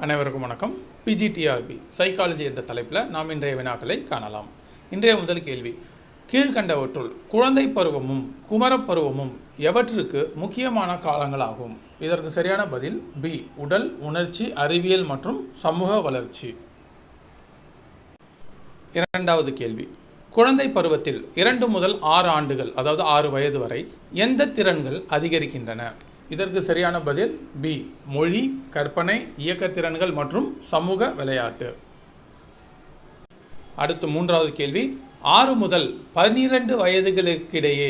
அனைவருக்கும் வணக்கம். PGTRB psychology என்ற தலைப்பில் நாம் இன்றைய வினாக்களை காணலாம். இன்றைய முதல் கேள்வி, கீழ்கண்டவற்றுள் குழந்தை பருவமும் குமரப்பருவமும் எவற்றிற்கு முக்கியமான காலங்களாகும்? இதற்கு சரியான பதில் பி, உடல், உணர்ச்சி, அறிவியல் மற்றும் சமூக வளர்ச்சி. இரண்டாவது கேள்வி, குழந்தை பருவத்தில் 2 முதல் 6 ஆண்டுகள், அதாவது 6 வயது வரை எந்த திறன்கள் அதிகரிக்கின்றன? இதற்கு சரியான பதில் பி, மொழி, கற்பனை, இயக்கத்திறன்கள் மற்றும் சமூக விளையாட்டு. அடுத்து மூன்றாவது கேள்வி, 6 முதல் 12 வயதுகளுக்கிடையே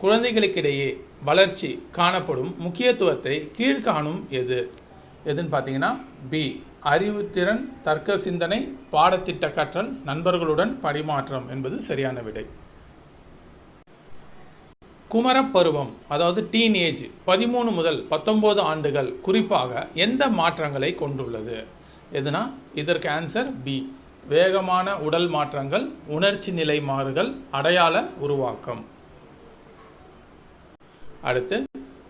குழந்தைகளுக்கிடையே வளர்ச்சி காணப்படும் முக்கியத்துவத்தை கீழ்காணும் எதுன்னு பார்த்தீங்கன்னா பி, அறிவுத்திறன், தர்க்க சிந்தனை, பாடத்திட்ட கற்றல், நண்பர்களுடன் பரிமாற்றம் என்பது சரியான விடை. குமரப்பருவம் அதாவது டீனேஜ் 13 முதல் 19 ஆண்டுகள் குறிப்பாக எந்த மாற்றங்களை கொண்டுள்ளது? எதுனா இதற்கு ஆன்சர் பி, வேகமான உடல் மாற்றங்கள், உணர்ச்சி நிலை மாறுதல், அடையாள உருவாக்கம். அடுத்து,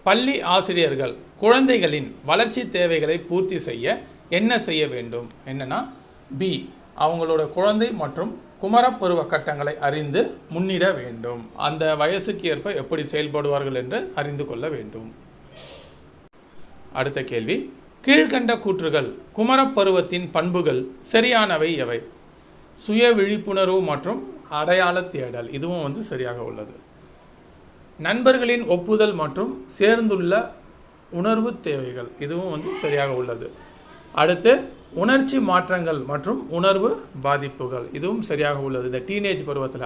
பள்ளி ஆசிரியர்கள் குழந்தைகளின் வளர்ச்சி தேவைகளை பூர்த்தி செய்ய என்ன செய்ய வேண்டும்? என்னன்னா பி, அவங்களோட குழந்தை மற்றும் குமரப்பருவ கட்டங்களை அறிந்து முன்னிட வேண்டும். அந்த வயசுக்கு ஏற்ப எப்படி செயல்படுவார்கள் என்று அறிந்து கொள்ள வேண்டும். அடுத்த கேள்வி, கீழ்கண்ட கூற்றுகள் குமரப்பருவத்தின் பண்புகள் சரியானவை எவை? சுய விழிப்புணர்வு மற்றும் அடையாள தேடல், இதுவும் சரியாக உள்ளது. நண்பர்களின் ஒப்புதல் மற்றும் சேர்ந்துள்ள உணர்வு தேவைகள், இதுவும் சரியாக உள்ளது. அடுத்து, உணர்ச்சி மாற்றங்கள் மற்றும் உணர்வு பாதிப்புகள், இதுவும் சரியாக உள்ளது. இந்த டீனேஜ் பருவத்தில்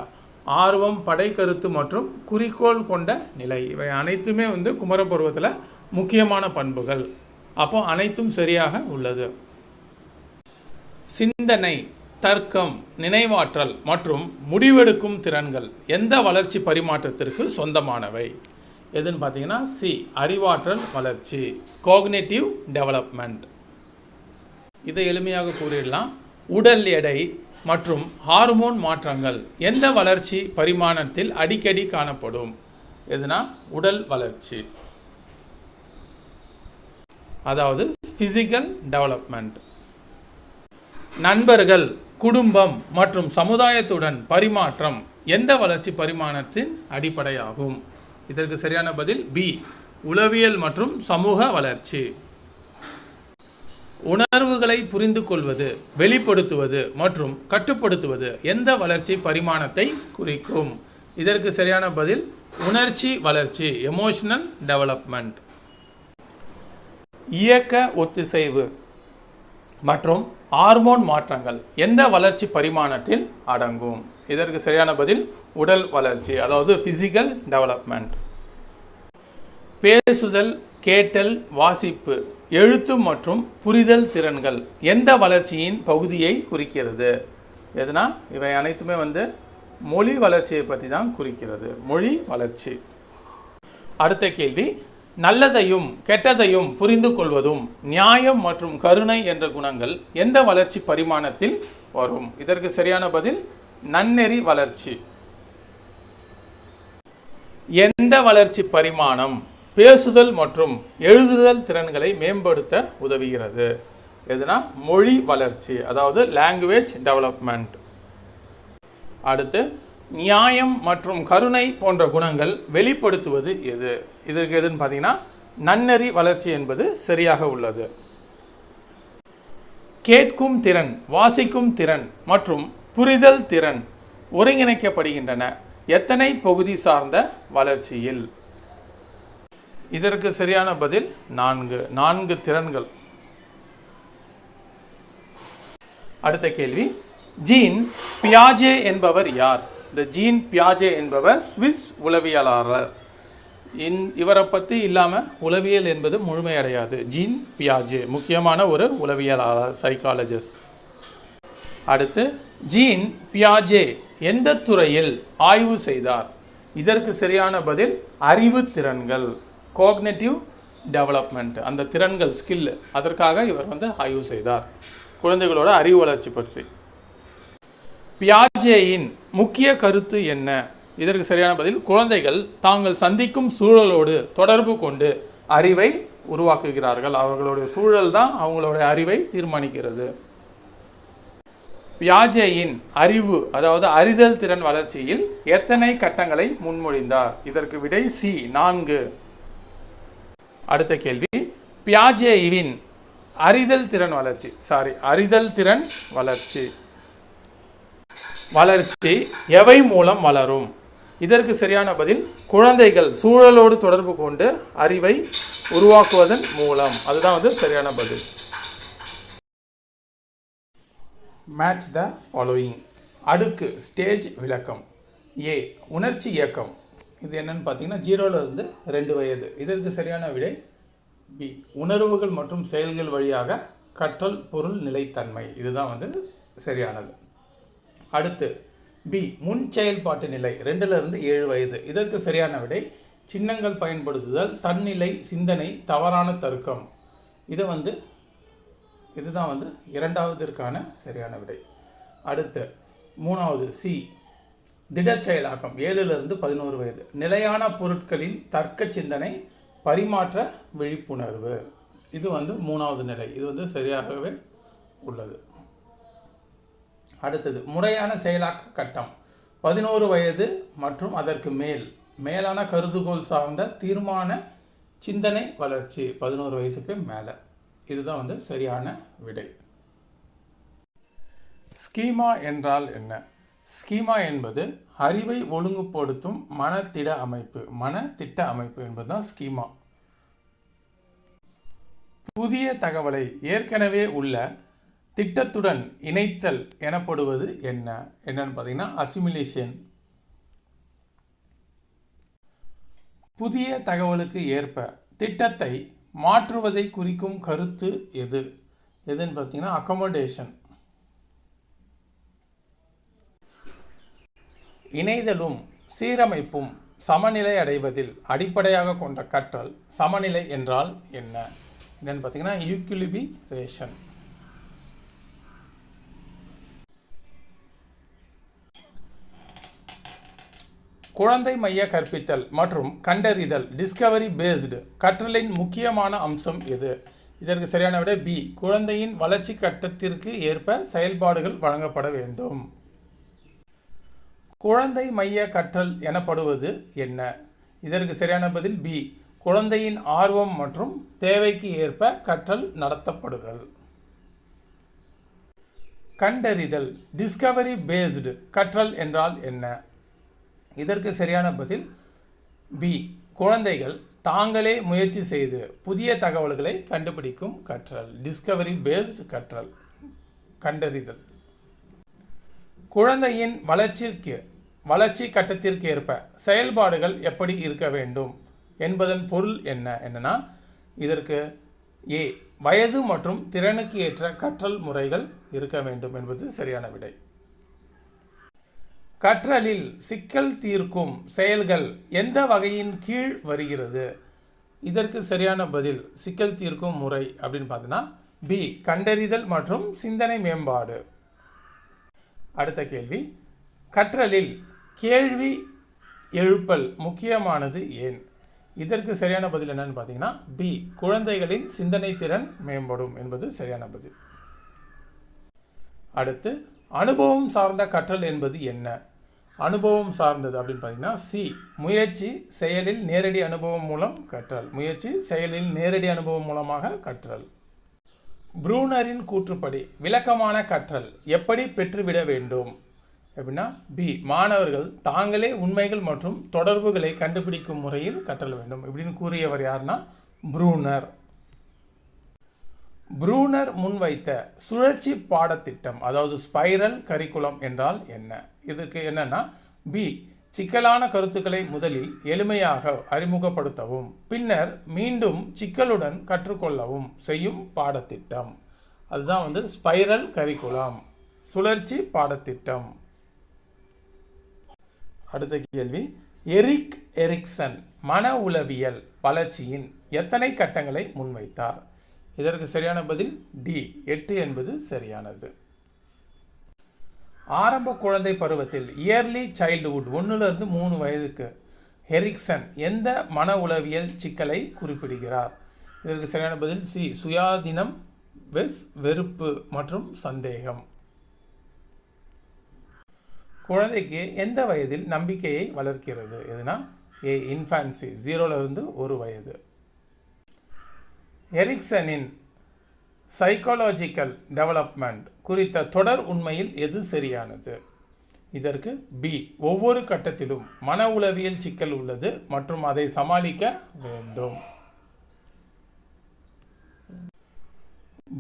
ஆர்வம், படை கருத்து மற்றும் குறிக்கோள் கொண்ட நிலை, இவை அனைத்துமே குமரப்பருவத்தில் முக்கியமான பண்புகள். அப்போ அனைத்தும் சரியாக உள்ளது. சிந்தனை, தர்க்கம், நினைவாற்றல் மற்றும் முடிவெடுக்கும் திறன்கள் எந்த வளர்ச்சி பரிமாற்றத்திற்கு சொந்தமானவை? எதுன்னு பார்த்தீங்கன்னா சி, அறிவாற்றல் வளர்ச்சி, கோக்னிட்டிவ் டெவலப்மெண்ட். இதை எளிமையாக கூறிடலாம், உடல் எடை மற்றும் ஹார்மோன் மாற்றங்கள் எந்த வளர்ச்சி பரிமாணத்தில் அடிக்கடி காணப்படும்? எதுனா உடல் வளர்ச்சி, அதாவது ஃபிசிக்கல் டெவலப்மெண்ட். நண்பர்கள், குடும்பம் மற்றும் சமுதாயத்துடன் பரிமாற்றம் எந்த வளர்ச்சி பரிமாணத்தின் அடிப்படையாகும்? இதற்கு சரியான பதில் பி, உளவியல் மற்றும் சமூக வளர்ச்சி. உணர்வுகளை புரிந்து கொள்வது, வெளிப்படுத்துவது மற்றும் கட்டுப்படுத்துவது எந்த வளர்ச்சி பரிமாணத்தை குறிக்கும்? இதற்கு சரியான பதில் உணர்ச்சி வளர்ச்சி, எமோஷனல் டெவலப்மெண்ட். இயக்க ஒத்திசைவு மற்றும் ஹார்மோன் மாற்றங்கள் எந்த வளர்ச்சி பரிமாணத்தில் அடங்கும்? இதற்கு சரியான பதில் உடல் வளர்ச்சி, அதாவது ஃபிசிக்கல் டெவலப்மெண்ட். பேசுதல், கேட்டல், வாசிப்பு, எழுத்து மற்றும் புரிதல் திறன்கள் எந்த வளர்ச்சியின் பகுதியை குறிக்கிறது? எதுனா இவை அனைத்துமே மொழி வளர்ச்சியை பற்றி தான் குறிக்கிறது, மொழி வளர்ச்சி. அடுத்த கேள்வி, நல்லதையும் கெட்டதையும் புரிந்து கொள்வதும் நியாயம் மற்றும் கருணை என்ற குணங்கள் எந்த வளர்ச்சி பரிமாணத்தில் வரும்? இதற்கு சரியான பதில் நன்னெறி வளர்ச்சி. எந்த வளர்ச்சி பரிமாணம் பேசுதல் மற்றும் எழுதுதல் திறன்களை மேம்படுத்த உதவுகிறது? எதுனா மொழி வளர்ச்சி, அதாவது லாங்குவேஜ் டெவலப்மெண்ட். அடுத்து, நியாயம் மற்றும் கருணை போன்ற குணங்கள் வெளிப்படுத்துவது எது? இதற்கு எதுன்னு பார்த்தீங்கன்னா நன்னெறி வளர்ச்சி என்பது சரியாக உள்ளது. கேட்கும் திறன், வாசிக்கும் திறன் மற்றும் புரிதல் திறன் ஒருங்கிணைக்கப்படுகின்றன எத்தனை பகுதி சார்ந்த வளர்ச்சியில்? இதற்கு சரியான பதில் 4 திறன்கள். அடுத்த கேள்வி, ஜீன் பியாஜே என்பவர் யார்? இந்த ஜீன் பியாஜே என்பவர் சுவிஸ் உளவியலாளர். இவரை பற்றி இல்லாமல் உளவியல் என்பது முழுமையடையாது. ஜீன் பியாஜே முக்கியமான ஒரு உளவியலாளர், சைக்காலஜிஸ்ட். அடுத்து, ஜீன் பியாஜே எந்த துறையில் ஆய்வு செய்தார்? இதற்கு சரியான பதில் அறிவு திறன்கள், கோக்னிட்டிவ் டெவலப்மெண்ட். அந்த திறன்கள், ஸ்கில், அதற்காக இவர் ஆய்வு செய்தார், குழந்தைகளோட அறிவு வளர்ச்சி பற்றி. பியாஜேயின் முக்கிய கருத்து என்ன? இதற்கு சரியான பதில் குழந்தைகள் தாங்கள் சந்திக்கும் சூழலோடு தொடர்பு கொண்டு அறிவை உருவாக்குகிறார்கள். அவர்களுடைய சூழல் தான் அவங்களுடைய அறிவை தீர்மானிக்கிறது. பியாஜேயின் அறிவு, அதாவது அறிதல் திறன் வளர்ச்சியில் எத்தனை கட்டங்களை முன்மொழிந்தார்? இதற்கு விடை சி, 4. அடுத்த கேள்வி, பியாஜேவின் அறிதல் திறன் வளர்ச்சி எவை மூலம் வளரும்? இதற்கு சரியான பதில் குழந்தைகள் சூழலோடு தொடர்பு கொண்டு அறிவை உருவாக்குவதன் மூலம். அதுதான் வந்து சரியான பதில். Match the following. அடுக்கு ஸ்டேஜ் விளக்கம். ஏ, உணர்ச்சி இயக்கம். இது என்னன்னு பார்த்தீங்கன்னா 0லிருந்து 2 வயது. இதற்கு சரியான விடை பி, உணர்வுகள் மற்றும் செயல்கள் வழியாக கற்றல் பொருள் நிலைத்தன்மை. இதுதான் வந்து சரியானது. அடுத்து பி, முன் செயல்பாட்டு நிலை 2லிருந்து 7 வயது. இதற்கு சரியான விடை சின்னங்கள் பயன்படுத்துதல், தன்னிலை, சிந்தனை, தவறான தர்க்கம். இதுதான் வந்து 2வதிற்கான சரியான விடை. அடுத்து 3வது சி, திடர் செயலாக்கம் 7லிருந்து 11 வயது. நிலையான பொருட்களின் தர்க்க சிந்தனை, பரிமாற்ற விழிப்புணர்வு. இது வந்து 3வது நிலை. இது வந்து சரியாகவே உள்ளது. அடுத்தது முறையான செயலாக்க கட்டம் 11 வயது மற்றும் அதற்கு மேலான கருதுகோள் சார்ந்த தீர்மான சிந்தனை வளர்ச்சி 11 வயசுக்கு மேலே. இதுதான் வந்து சரியான விடை. ஸ்கீமா என்றால் என்ன? ஸ்கீமா என்பது அறிவை ஒழுங்குபடுத்தும் மனத்திட்ட அமைப்பு என்பது தான் ஸ்கீமா. புதிய தகவலை ஏற்கனவே உள்ள திட்டத்துடன் இணைத்தல் எனப்படுவது என்னன்னு பார்த்தீங்கன்னா அசிமிலேஷன். புதிய தகவலுக்கு ஏற்ப திட்டத்தை மாற்றுவதை குறிக்கும் கருத்து எதுன்னு பார்த்தீங்கன்னா அக்கமடேஷன். இணைதலும் சீரமைப்பும் சமநிலை அடைவதில் அடிப்படையாக கொண்ட கற்றல் சமநிலை என்றால் என்னன்னு பார்த்தீங்கன்னா ஈக்குலிபிரேஷன். குழந்தை மைய கற்பித்தல் மற்றும் கண்டறிதல் டிஸ்கவரி பேஸ்டு கற்றலின் முக்கியமான அம்சம் எது? இதற்கு சரியான விட பி, குழந்தையின் வளர்ச்சி கட்டத்திற்கு ஏற்ப செயல்பாடுகள் வழங்கப்பட வேண்டும். குழந்தை மைய கற்றல் எனப்படுவது என்ன? இதற்கு சரியான பதில் பி, குழந்தையின் ஆர்வம் மற்றும் தேவைக்கு ஏற்ப கற்றல் நடத்தப்படுதல். கண்டறிதல் டிஸ்கவரி பேஸ்டு கற்றல் என்றால் என்ன? இதற்கு சரியான பதில் பி, குழந்தைகள் தாங்களே முயற்சி செய்து புதிய தகவல்களை கண்டுபிடிக்கும் கற்றல். டிஸ்கவரி பேஸ்டு கற்றல். கண்டறிதல். குழந்தையின் வளர்ச்சி கட்டத்திற்கு ஏற்ப செயல்பாடுகள் எப்படி இருக்க வேண்டும் என்பதன் பொருள் என்னன்னா இதற்கு ஏ, வயது மற்றும் திறனுக்கு ஏற்ற கற்றல் முறைகள் இருக்க வேண்டும் என்பது சரியான விடை. கற்றலில் சிக்கல் தீர்க்கும் செயல்கள் எந்த வகையின் கீழ் வருகிறது? இதற்கு சரியான பதில் சிக்கல் தீர்க்கும் முறை அப்படின்னு பார்த்தீங்கன்னா பி, கண்டறிதல் மற்றும் சிந்தனை மேம்பாடு. அடுத்த கேள்வி, கற்றலில் கேள்வி எழுப்பல் முக்கியமானது ஏன்? இதற்கு சரியான பதில் என்னன்னு பார்த்தீங்கன்னா பி, குழந்தைகளின் சிந்தனை திறன் மேம்படும் என்பது சரியான பதில். அடுத்து அனுபவம் சார்ந்த கற்றல் என்பது என்ன? அனுபவம் சார்ந்தது அப்படின்னு பார்த்தீங்கன்னா சி, முயற்சி செயலில் நேரடி அனுபவம் மூலம் கற்றல். அனுபவம் மூலமாக கற்றல். ப்ரூனரின் கூற்றுப்படி விளக்கமான கற்றல் எப்படி பெற்றுவிட வேண்டும் அப்படின்னா பி, மாணவர்கள் தாங்களே உண்மைகள் மற்றும் தொடர்புகளை கண்டுபிடிக்கும் முறையில் கற்றல் வேண்டும் இப்படின்னு கூறியவர் யாருன்னா ப்ரூனர். ப்ரூனர் முன்வைத்த சுழற்சி பாடத்திட்டம் அதாவது ஸ்பைரல் கரிக்குலம் என்றால் என்ன? இதுக்கு என்னன்னா பி, சிக்கலான கருத்துக்களை முதலில் எளிமையாக அறிமுகப்படுத்தவும் பின்னர் மீண்டும் சிக்கலுடன் கற்றுக்கொள்ளவும் செய்யும் பாடத்திட்டம். அதுதான் வந்து ஸ்பைரல் கரிக்குலம், சுழற்சி பாடத்திட்டம். அடுத்த கேள்வி, எரிக் எரிக்சன் மன உளவியல் வளர்ச்சியின் எத்தனை கட்டங்களை முன்வைத்தார்? இதற்கு சரியான பதில் டி, 8 என்பது சரியானது. ஆரம்ப குழந்தை பருவத்தில் இயர்லி சைல்டுஹுட் 1லிருந்து 3 வயதுக்கு எரிக்சன் எந்த மன உளவியல் சிக்கலை குறிப்பிடுகிறார்? இதற்கு சரியான பதில் சி சுயாதீனம் வெஸ் வெறுப்பு மற்றும் சந்தேகம். குழந்தைக்கு எந்த வயதில் நம்பிக்கையை வளர்க்கிறது? எதுனா ஏ இன்ஃபான்சி 0லிருந்து 1 வயது. எரிக்சனின் சைக்காலஜிக்கல் டெவலப்மெண்ட் குறித்த தொடர் உண்மையில் எது சரியானது? இதற்கு பி ஒவ்வொரு கட்டத்திலும் மன உளவியல் சிக்கல் உள்ளது மற்றும் அதை சமாளிக்க வேண்டும்.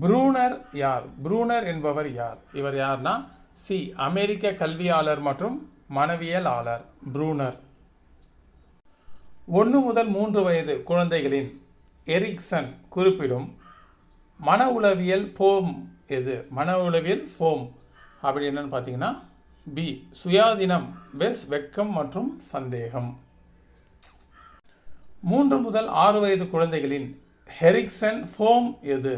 ப்ரூனர் யார்? ப்ரூனர் என்பவர் யார்? இவர் யார்னா சி அமெரிக்க கல்வியாளர் மற்றும் மனவியலாளர் ப்ரூனர். 1 முதல் 3 வயது குழந்தைகளின் எரிக்சன் குறிப்பிடும் மன உளவியல் ஃபோம் எது? மன உளவியல் ஃபோம் அப்படி என்னன்னு பார்த்தீங்கன்னா பி சுயாதீனம் வெஸ் வெக்கம் மற்றும் சந்தேகம். 3 முதல் 6 வயது குழந்தைகளின் எரிக்சன் ஃபோம் எது?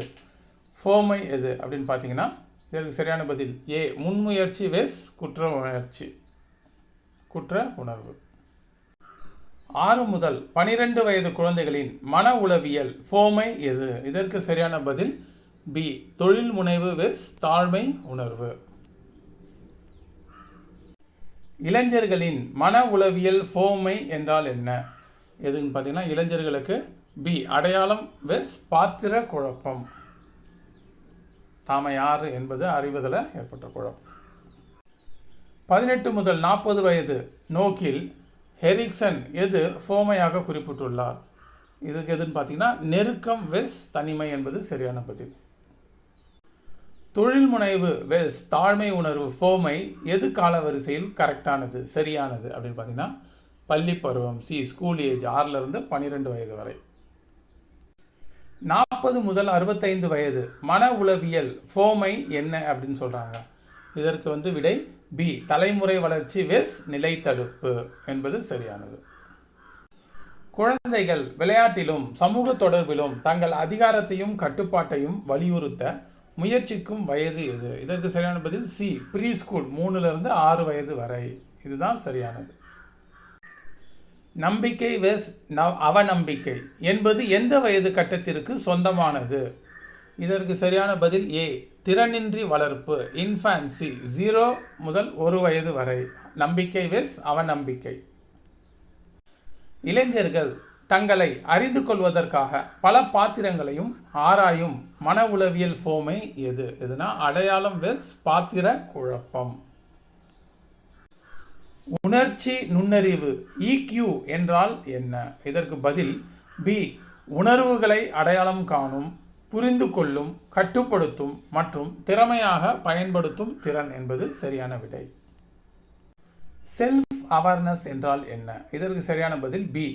ஃபோமை எது அப்படின்னு பார்த்தீங்கன்னா இதற்கு சரியான பதில் ஏ முன்முயற்சி வெஸ் குற்ற உணர்வு. 6 முதல் 12 வயது குழந்தைகளின் மன உளவியல் ஃபோமை எது? இதற்கு சரியான பதில் பி தொழில் முனைவு வெஸ் தாழ்மை உணர்வு. இளைஞர்களின் மன உளவியல் ஃபோமை என்றால் என்ன? எதுன்னு பார்த்தீங்கன்னா இளைஞர்களுக்கு பி அடையாளம் வெஸ் பாத்திர குழப்பம். தாம யார் என்பது அறிவதில் ஏற்பட்ட குழப்பம். 18 முதல் 40 வயது நோக்கில் எரிக்சன் எது ஃபோமையாக குறிப்பிட்டுள்ளார்? இதுக்கு எதுன்னு பார்த்தீங்கன்னா நெருக்கம் வெஸ் தனிமை என்பது சரியான பதில். தொழில் முனைவு வெஸ் தாழ்மை உணர்வு ஃபோமை எது காலவரிசையில் கரெக்டானது சரியானது அப்படின்னு பார்த்தீங்கன்னா பள்ளி பருவம் சி ஸ்கூல் ஏஜ் 6லிருந்து 12 வயது வரை. 40 முதல் 65 வயது மன உளவியல் ஃபோமை என்ன அப்படின்னு சொல்கிறாங்க? இதற்கு விடை பி தலைமுறை வளர்ச்சி வெஸ் நிலை தடுப்பு என்பது சரியானது. குழந்தைகள் விளையாட்டிலும் சமூக தொடர்பிலும் தங்கள் அதிகாரத்தையும் கட்டுப்பாட்டையும் வலியுறுத்த முயற்சிக்கும் வயது எது? இதற்கு சரியான பதில் சி ப்ரீ ஸ்கூல் 3லிருந்து 6 வயது வரை. இதுதான் சரியானது. நம்பிக்கை வெஸ் அவநம்பிக்கை என்பது எந்த வயது கட்டத்திற்கு சொந்தமானது? இதற்கு சரியான பதில் ஏ திறனின்றி வளர்ப்பு இன்ஃபான்சி 0 முதல் 1 வயது வரை. நம்பிக்கை வெஸ் அவநம்பிக்கை. இளைஞர்கள் தங்களை அறிந்து கொள்வதற்காக பல பாத்திரங்களையும் ஆராயும் மன உளவியல் ஃபோமை எது? எதுனா அடையாளம் வெஸ் பாத்திர குழப்பம். உணர்ச்சி நுண்ணறிவு EQ என்றால் என்ன? இதற்கு பதில் பி உணர்வுகளை அடையாளம் காணும், புரிந்து கொள்ளும், கட்டுப்படுத்தும் மற்றும் திறமையாக பயன்படுத்தும் திறன் என்பது சரியான விடை. செல்ஃப் அவேர்னஸ் என்றால் என்ன? இதற்கு சரியான பதில் பி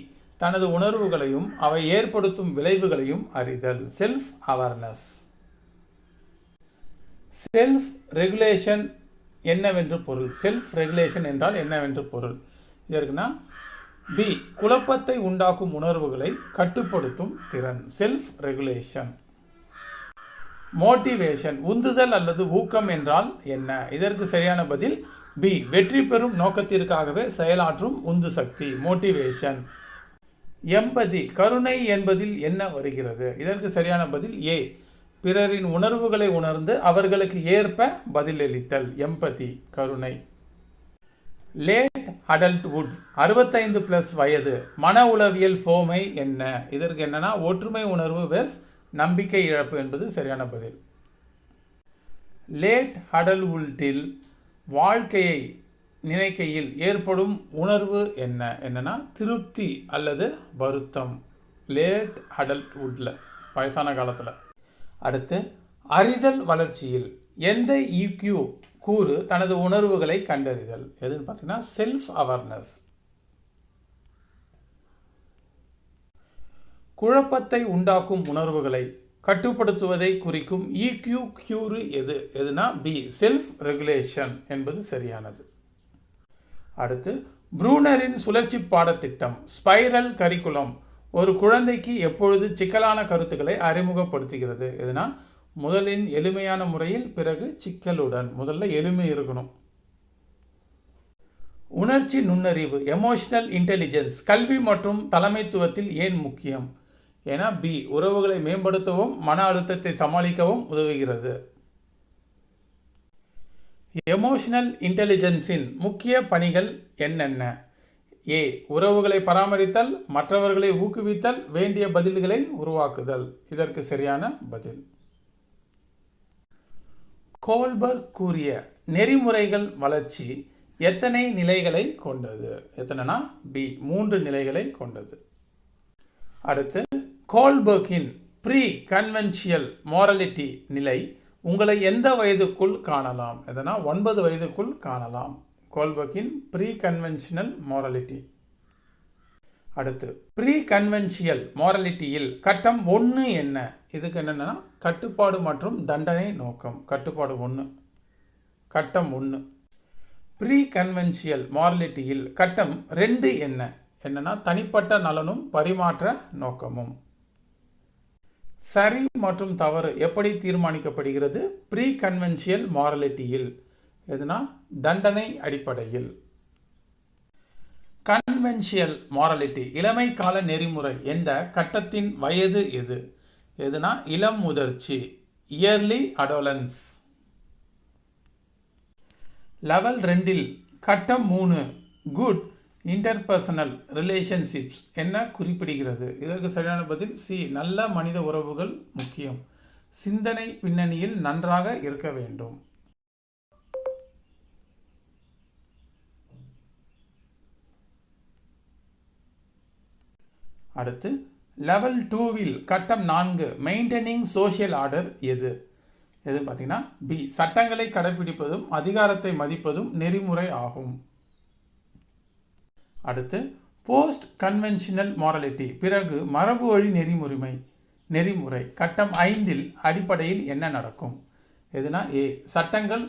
தனது உணர்வுகளையும் அவை ஏற்படுத்தும் விளைவுகளையும் அறிதல் செல்ஃப் அவேர்னஸ். செல்ஃப் ரெகுலேஷன் என்னவென்று பொருள்? செல்ஃப் ரெகுலேஷன் என்றால் என்னவென்று பொருள்? இதற்குனா பி குழப்பத்தை உண்டாக்கும் உணர்வுகளை கட்டுப்படுத்தும் திறன் செல்ஃப் ரெகுலேஷன். மோட்டிவேஷன் உந்துதல் அல்லது ஊக்கம் என்றால் என்ன? இதற்கு சரியான பதில் பி வெற்றி பெறும் நோக்கத்திற்காகவே செயலாற்றும் உந்து சக்தி மோட்டிவேஷன். எம்பதி கருணை என்பதில் என்ன வருகிறது? இதற்கு சரியான பதில் ஏ பிறரின் உணர்வுகளை உணர்ந்து அவர்களுக்கு ஏற்ப பதிலளித்தல் எம்பதி கருணை. லேட் அடல்ட்வுட் 65+ வயது மன உளவியல் ஃபோமை என்ன? இதற்கு என்னன்னா ஒற்றுமை உணர்வு வெஸ் நம்பிக்கை இழப்பு என்பது சரியான பதில். லேட் அடல்ட்வுட்டில் வாழ்க்கையை நினைக்கையில் ஏற்படும் உணர்வு என்னன்னா திருப்தி அல்லது வருத்தம். லேட் அடல்ட்வுட்டில் வயசான காலத்தில். அடுத்து அறிதல் வளர்ச்சியில் எந்த EQ கூறு தனது உணர்வுகளை கண்டறிதல்? எதுன்னு பார்த்தீங்கன்னா செல்ஃப் அவேர்னஸ். குழப்பத்தை உண்டாக்கும் உணர்வுகளை கட்டுப்படுத்துவதை குறிக்கும் EQ கூறு எதுனா பி செல்ஃப் ரெகுலேஷன் என்பது சரியானது. அடுத்து ப்ரூனரின் சுழற்சி பாடத்திட்டம் ஸ்பைரல் கரிக்குலம் ஒரு குழந்தைக்கு எப்பொழுது சிக்கலான கருத்துக்களை அறிமுகப்படுத்துகிறது? எதுனா முதலின் எளிமையான முறையில், பிறகு சிக்கலுடன். முதல்ல எளிமை இருக்கணும். உணர்ச்சி நுண்ணறிவு எமோஷனல் இன்டெலிஜென்ஸ் கல்வி மற்றும் தலைமைத்துவத்தில் ஏன் முக்கியம்? ஏன்னா பி உறவுகளை மேம்படுத்தவும் மன அழுத்தத்தை சமாளிக்கவும் உதவுகிறது. எமோஷனல் இன்டெலிஜென்ஸின் முக்கிய பணிகள் என்னென்ன? ஏ உறவுகளை பராமரித்தல், மற்றவர்களை ஊக்குவித்தல், வேண்டிய பதில்களை உருவாக்குதல். இதற்கு சரியான பதில். கோல்பர்க் கூறிய நெறிமுறைகள் வளர்ச்சி எத்தனை நிலைகளை கொண்டது? எத்தனைனா பி 3 நிலைகளை கொண்டது. அடுத்து கோல்பர்க்கின் ப்ரீ கன்வென்ஷியல் மாரலிட்டி நிலை உங்களை எந்த வயதுக்குள் காணலாம்? எதனா 9 வயதுக்குள் காணலாம். கோல்பர்க்கின் ப்ரீ கன்வென்ஷனல் மாரலிட்டி. அடுத்து ப்ரீ கன்வென்ஷியல் மாரலிட்டியில் கட்டம் 1 என்ன? இதுக்கு என்னென்னா கட்டுப்பாடு மற்றும் தண்டனை நோக்கம். கட்டுப்பாடு 1 கட்டம் 1. ப்ரீ கன்வென்ஷியல் மாரலிட்டியில் கட்டம் 2 என்ன? என்னன்னா தனிப்பட்ட நலனும் பரிமாற்ற நோக்கமும். சரி மற்றும் தவறு எப்படி தீர்மானிக்கப்படுகிறது? ப்ரீ கன்வென்ஷியல் மாரலிட்டியில் எதுனா தண்டனை அடிப்படையில். கன்வென்ஷியல் மாரலிட்டி இளமை கால நெறிமுறை எந்த கட்டத்தின் வயது எது? எதுனா இளம் முதிர்ச்சி, இயர்லி அடோலன்ஸ். லெவல் 2இல் கட்டம் 3 குட் இன்டர்பர்சனல் ரிலேஷன்ஷிப்ஸ் என்ன குறிப்பிடுகிறது? இதற்கு சரியான பதில் சி நல்ல மனித உறவுகள் முக்கியம். சிந்தனை பின்னணியில் நன்றாக இருக்க வேண்டும். அடுத்து லெவல் 2இல் கட்டம் 4 மெயின்டைனிங் சோஷியல் ஆர்டர் எது? எது பார்த்தீங்கன்னா பி சட்டங்களை கடைபிடிப்பதும் அதிகாரத்தை மதிப்பதும் நெறிமுறை ஆகும். அடுத்து போஸ்ட் கன்வென்ஷனல் மாரலிட்டி பிறகு மரபு வழி நெறிமுறை கட்டம் 5இல் அடிப்படையில் என்ன நடக்கும்? எதுனா ஏ சட்டங்கள்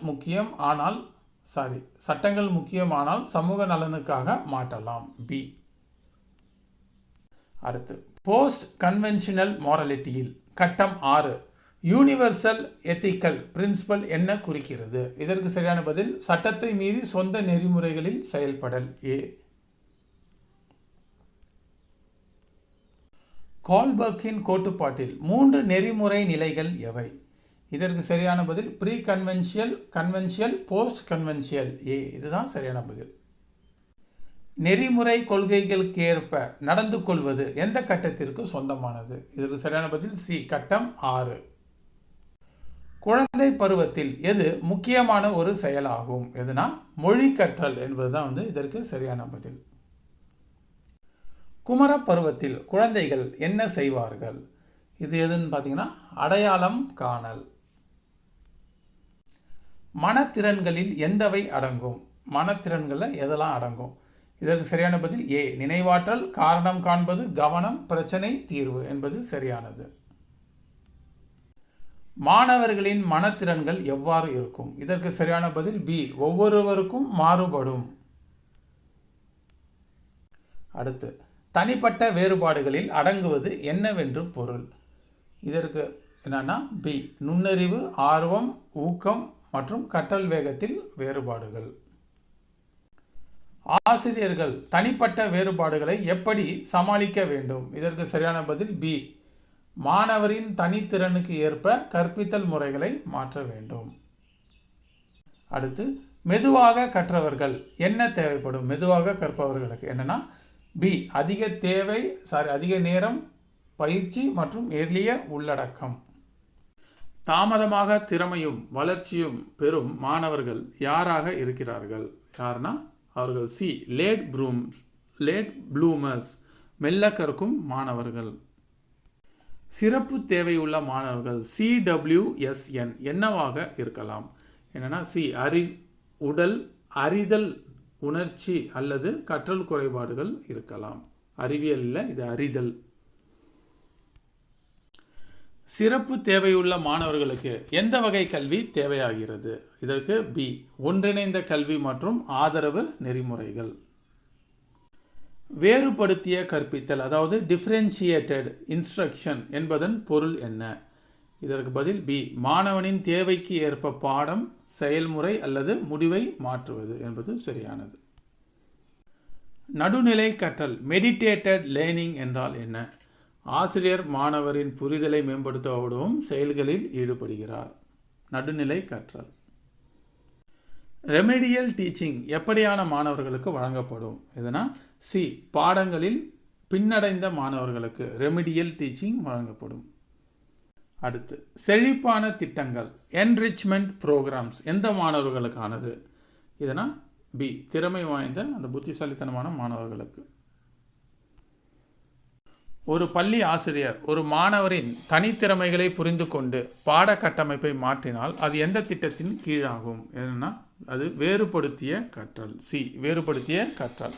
முக்கியமானால் சமூக நலனுக்காக மாற்றலாம். பி. அடுத்து போஸ்ட் கன்வென்ஷனல் மாரலிட்டியில் கட்டம் 6 யூனிவர்சல் எத்திக்கல் பிரின்சிபல் என்ன குறிக்கிறது? இதற்கு சரியான பதில் சட்டத்தை மீறி சொந்த நெறிமுறைகளில் செயல்படல். ஏ. கோல்பர்க்கின் கோட்பாட்டில் 3 நெறிமுறை நிலைகள் எவை? இதற்கு சரியான பதில் ப்ரீ கன்வென்ஷியல், போஸ்ட் கன்வென்ஷியல். ஏ இதுதான் சரியான பதில். நெறிமுறை கொள்கைகளுக்கு ஏற்ப நடந்து கொள்வது எந்த கட்டத்திற்கு சொந்தமானது? இதற்கு சரியான பதில் சி கட்டம் 6. குழந்தை பருவத்தில் எது முக்கியமான ஒரு செயலாகும்? எதுனா மொழி கற்றல் என்பதுதான் இதற்கு சரியான பதில். குமர பருவத்தில் குழந்தைகள் என்ன செய்வார்கள்? இது எதுன்னு பார்த்தீங்கன்னா அடையாளம் காணல். மனத்திறன்களில் எந்தவை அடங்கும்? மனத்திறன்களில் எதெல்லாம் அடங்கும்? இதற்கு சரியான பதில் ஏ நினைவாற்றல், காரணம் காண்பது, கவனம், பிரச்சனை தீர்வு என்பது சரியானது. மாணவர்களின் மனத்திறன்கள் எவ்வாறு இருக்கும்? இதற்கு சரியான பதில் பி ஒவ்வொருவருக்கும் மாறுபடும். அடுத்து தனிப்பட்ட வேறுபாடுகளில் அடங்குவது என்னவென்று பொருள்? இதற்கு என்னன்னா பி நுண்ணறிவு, ஆர்வம், ஊக்கம் மற்றும் கற்றல் வேகத்தில் வேறுபாடுகள். ஆசிரியர்கள் தனிப்பட்ட வேறுபாடுகளை எப்படி சமாளிக்க வேண்டும்? இதற்கு சரியான பதில் பி மாணவரின் தனித்திறனுக்கு ஏற்ப கற்பித்தல் முறைகளை மாற்ற வேண்டும். அடுத்து மெதுவாக கற்றவர்கள் என்ன தேவைப்படும்? மெதுவாக கற்பவர்களுக்கு என்னன்னா பி அதிக நேரம், பயிற்சி மற்றும் எளிய உள்ளடக்கம். தாமதமாக திறமையும் வளர்ச்சியும் பெறும் மாணவர்கள் யாராக இருக்கிறார்கள்? யாருன்னா அவர்கள் சி லேட் ப்ளூமர்ஸ் மெல்ல கற்கும் மாணவர்கள். சிறப்பு தேவையுள்ள மாணவர்கள் CWSN என்னவாக இருக்கலாம்? என்னன்னா சி உடல், அறிதல், உணர்ச்சி அல்லது கற்றல் குறைபாடுகள் இருக்கலாம். அறிவியல் இல்லை, இது அறிதல். சிறப்பு தேவையுள்ள மாணவர்களுக்கு எந்த வகை கல்வி தேவையாகிறது? இதற்கு பி ஒன்றிணைந்த கல்வி மற்றும் ஆதரவு நெறிமுறைகள். வேறுபடுத்திய கற்பித்தல் அதாவது டிஃபரன்ஷியேட்டட் இன்ஸ்ட்ரக்ஷன் என்பதன் பொருள் என்ன? இதற்கு பதில் பி மாணவனின் தேவைக்கு ஏற்ப பாடம், செயல்முறை அல்லது முடிவை மாற்றுவது என்பது சரியானது. நடுநிலை கற்றல் மெடிடேட்டட் லேர்னிங் என்றால் என்ன? ஆசிரியர் மாணவரின் புரிதலை மேம்படுத்த உதவும் செயல்களில் ஈடுபடுகிறார். நடுநிலை கற்றல். ரெமெடியல் டீச்சிங் எப்படியான மாணவர்களுக்கு வழங்கப்படும்? எதுனா சி, பாடங்களில் பின்னடைந்த மாணவர்களுக்கு ரெமெடியல் டீச்சிங் வழங்கப்படும். அடுத்து, செழிப்பான திட்டங்கள் என்ரிச்மெண்ட் ப்ரோக்ராம்ஸ் எந்த மாணவர்களுக்கானது? இதனா பி, திறமை வாய்ந்த அந்த புத்திசாலித்தனமான மாணவர்களுக்கு. ஒரு பள்ளி ஆசிரியர் ஒரு மாணவரின் தனித்திறமைகளை புரிந்து கொண்டு பாட கட்டமைப்பை மாற்றினால் அது எந்த திட்டத்தின் கீழாகும்? என்னன்னா அது வேறுபடுத்திய கற்றல். சி, வேறுபடுத்திய கற்றல்.